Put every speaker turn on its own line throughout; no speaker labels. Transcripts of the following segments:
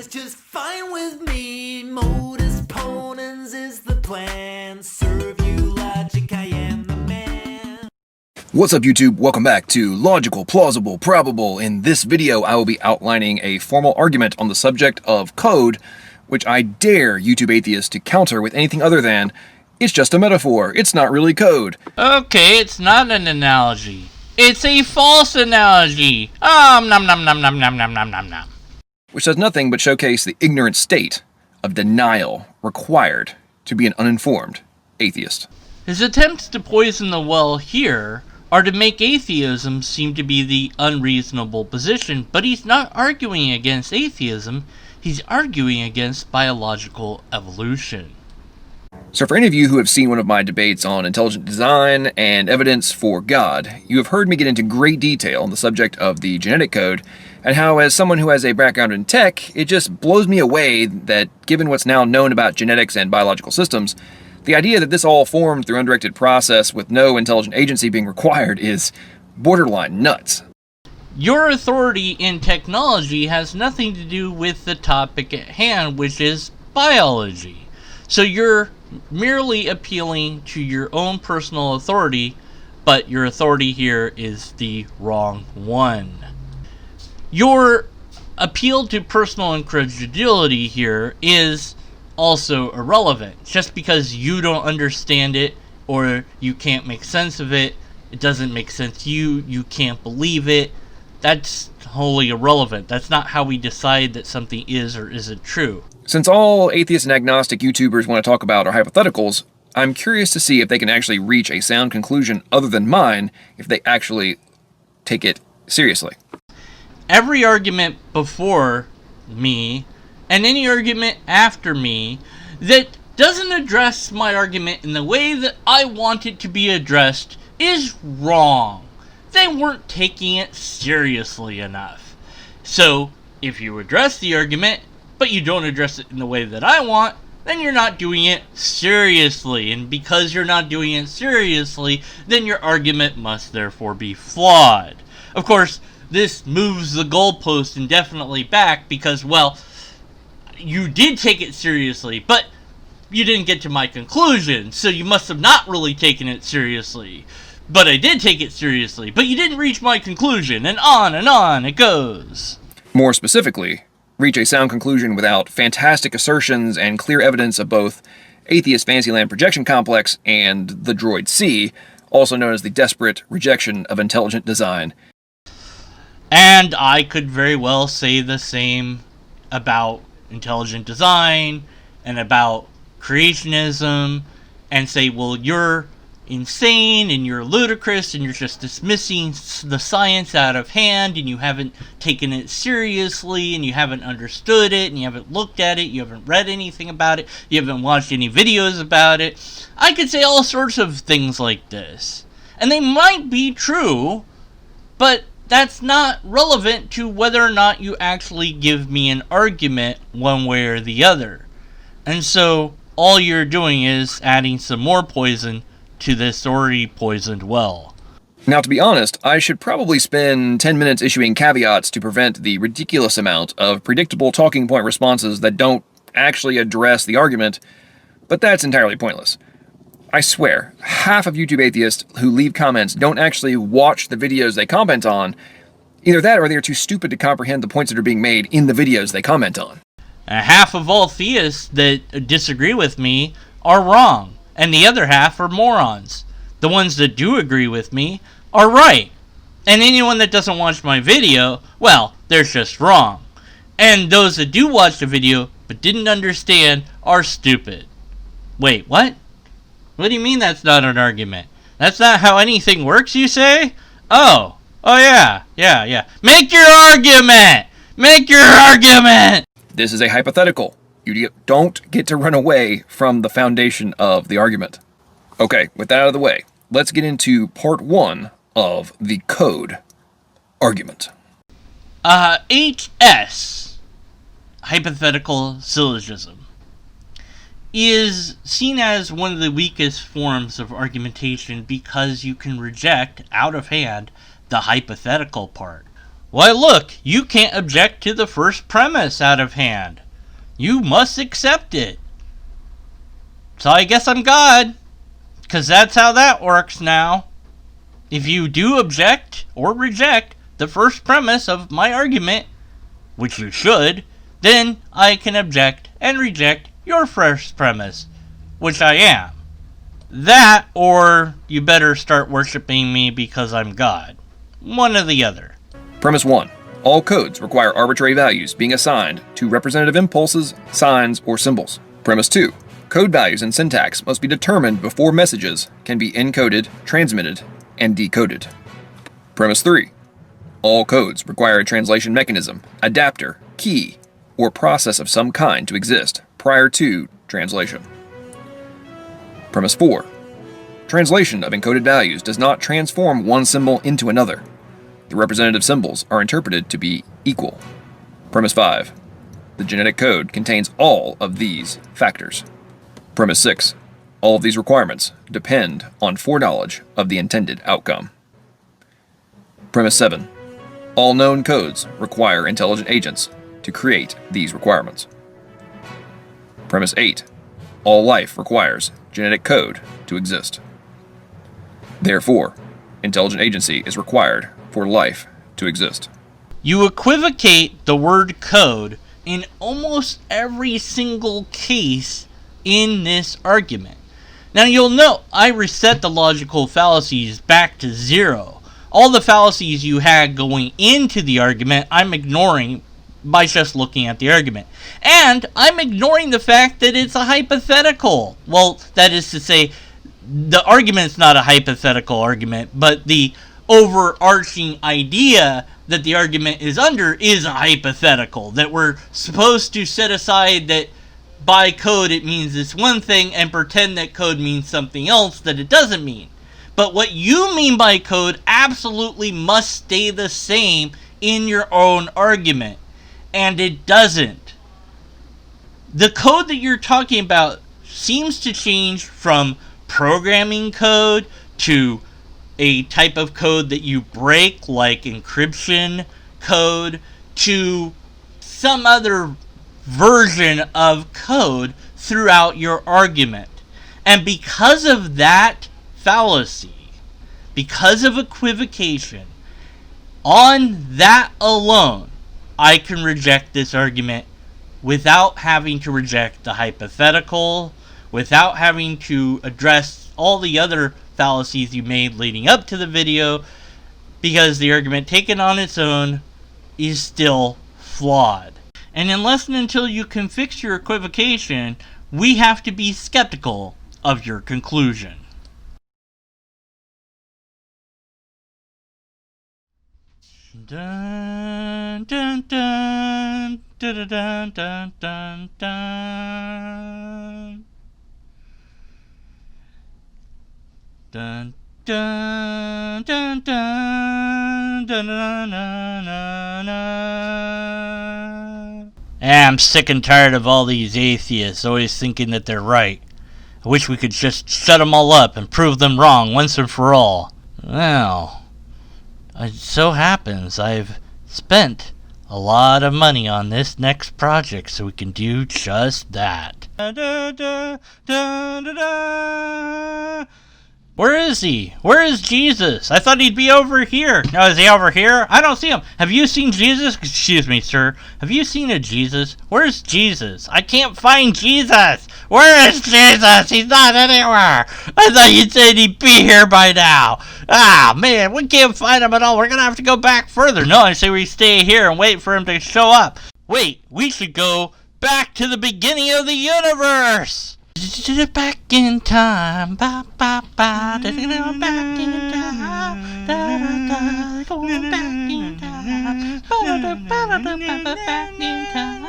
it's just fine with me. Modus ponens is the plan. Serve you logic, I am the man.
What's up, YouTube? Welcome back to Logical, Plausible, Probable. In this video, I will be outlining a formal argument on the subject of code, which I dare YouTube atheists to counter with anything other than, it's just a metaphor, it's not really code.
Okay, it's not an analogy. It's a false analogy. Nom nom nom nom nom nom nom nom nom.
Which does nothing but showcase the ignorant state of denial required to be an uninformed atheist.
His attempts to poison the well here are to make atheism seem to be the unreasonable position, but he's not arguing against atheism, he's arguing against biological evolution.
So for any of you who have seen one of my debates on intelligent design and evidence for God, you have heard me get into great detail on the subject of the genetic code, and how as someone who has a background in tech, it just blows me away that given what's now known about genetics and biological systems, the idea that this all formed through undirected process with no intelligent agency being required is borderline nuts.
Your authority in technology has nothing to do with the topic at hand, which is biology. So you're merely appealing to your own personal authority, but your authority here is the wrong one. Your appeal to personal incredulity here is also irrelevant. Just because you don't understand it or you can't make sense of it, it doesn't make sense to you, you can't believe it, that's wholly irrelevant. That's not how we decide that something is or isn't true.
Since all atheist and agnostic YouTubers want to talk about are hypotheticals, I'm curious to see if they can actually reach a sound conclusion other than mine if they actually take it seriously.
Every argument before me and any argument after me that doesn't address my argument in the way that I want it to be addressed is wrong. They weren't taking it seriously enough. So, if you address the argument, but you don't address it in the way that I want, then you're not doing it seriously. And because you're not doing it seriously, then your argument must therefore be flawed. Of course, this moves the goalpost indefinitely back because, well, you did take it seriously, but you didn't get to my conclusion, so you must have not really taken it seriously. But I did take it seriously, but you didn't reach my conclusion, and on it goes.
More specifically, reach a sound conclusion without fantastic assertions and clear evidence of both atheist Fantasyland projection complex and the droid C, also known as the desperate rejection of intelligent design.
And I could very well say the same about intelligent design and about creationism and say, well, you're insane and you're ludicrous and you're just dismissing the science out of hand and you haven't taken it seriously and you haven't understood it and you haven't looked at it, you haven't read anything about it, you haven't watched any videos about it. I could say all sorts of things like this. And they might be true, but that's not relevant to whether or not you actually give me an argument one way or the other. And so all you're doing is adding some more poison to this already poisoned well.
Now, to be honest, I should probably spend 10 minutes issuing caveats to prevent the ridiculous amount of predictable talking point responses that don't actually address the argument, but that's entirely pointless. I swear, half of YouTube atheists who leave comments don't actually watch the videos they comment on. Either that or they're too stupid to comprehend the points that are being made in the videos they comment on.
Half of all theists that disagree with me are wrong, and the other half are morons. The ones that do agree with me are right. And anyone that doesn't watch my video, well, they're just wrong. And those that do watch the video but didn't understand are stupid. Wait, what? What do you mean that's not an argument? That's not how anything works, you say? Oh yeah. Make your argument! Make your argument!
This is a hypothetical. You don't get to run away from the foundation of the argument. Okay, with that out of the way, let's get into part 1 of the code argument.
HS, hypothetical syllogism, is seen as one of the weakest forms of argumentation because you can reject, out of hand, the hypothetical part. Why look, you can't object to the first premise out of hand. You must accept it. So I guess I'm God, 'cause that's how that works now. If you do object or reject the first premise of my argument, which you should, then I can object and reject your first premise, which I am. That, or you better start worshiping me because I'm God. One or the other.
Premise 1. All codes require arbitrary values being assigned to representative impulses, signs, or symbols. Premise 2. Code values and syntax must be determined before messages can be encoded, transmitted, and decoded. Premise 3. All codes require a translation mechanism, adapter, key, or process of some kind to exist prior to translation. Premise 4. Translation of encoded values does not transform one symbol into another. The representative symbols are interpreted to be equal. Premise 5. The genetic code contains all of these factors. Premise 6. All of these requirements depend on foreknowledge of the intended outcome. Premise 7. All known codes require intelligent agents to create these requirements. Premise 8. All life requires genetic code to exist. Therefore, intelligent agency is required for life to exist.
You equivocate the word code in almost every single case in this argument. Now you'll note I reset the logical fallacies back to 0. All the fallacies you had going into the argument, I'm ignoring by just looking at the argument. And I'm ignoring the fact that it's a hypothetical. Well, that is to say, the argument's not a hypothetical argument, but the overarching idea that the argument is under is a hypothetical. That we're supposed to set aside that by code it means this one thing and pretend that code means something else that it doesn't mean. But what you mean by code absolutely must stay the same in your own argument. And it doesn't. The code that you're talking about seems to change from programming code to a type of code that you break, like encryption code, to some other version of code throughout your argument. And because of that fallacy, because of equivocation, on that alone, I can reject this argument without having to reject the hypothetical, without having to address all the other fallacies you made leading up to the video, because the argument taken on its own is still flawed. And unless and until you can fix your equivocation, we have to be skeptical of your conclusion. Dun, dun, dun, dun, dun, dun, dun, dun. Dun, dun, dun, dun, dun, dun, dun, dun. I'm sick and tired of all these atheists always thinking that they're right. I wish we could just shut them all up and prove them wrong once and for all. Well, it so happens I've spent a lot of money on this next project so we can do just that. Where is he? Where is Jesus? I thought he'd be over here. No, is he over here? I don't see him. Have you seen Jesus? Excuse me, sir. Have you seen a Jesus? Where's Jesus? I can't find Jesus. Where is Jesus? He's not anywhere. I thought you said he'd be here by now. Ah, man, we can't find him at all. We're going to have to go back further. No, I say we stay here and wait for him to show up. Wait, we should go back to the beginning of the universe. Back in time, ba ba ba, back in time, da da da, going back in time, ba da ba da ba, back in time.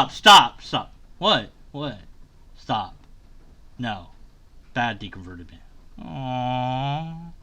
Stop. What? What? Stop. No. Bad deconverted man. Aww.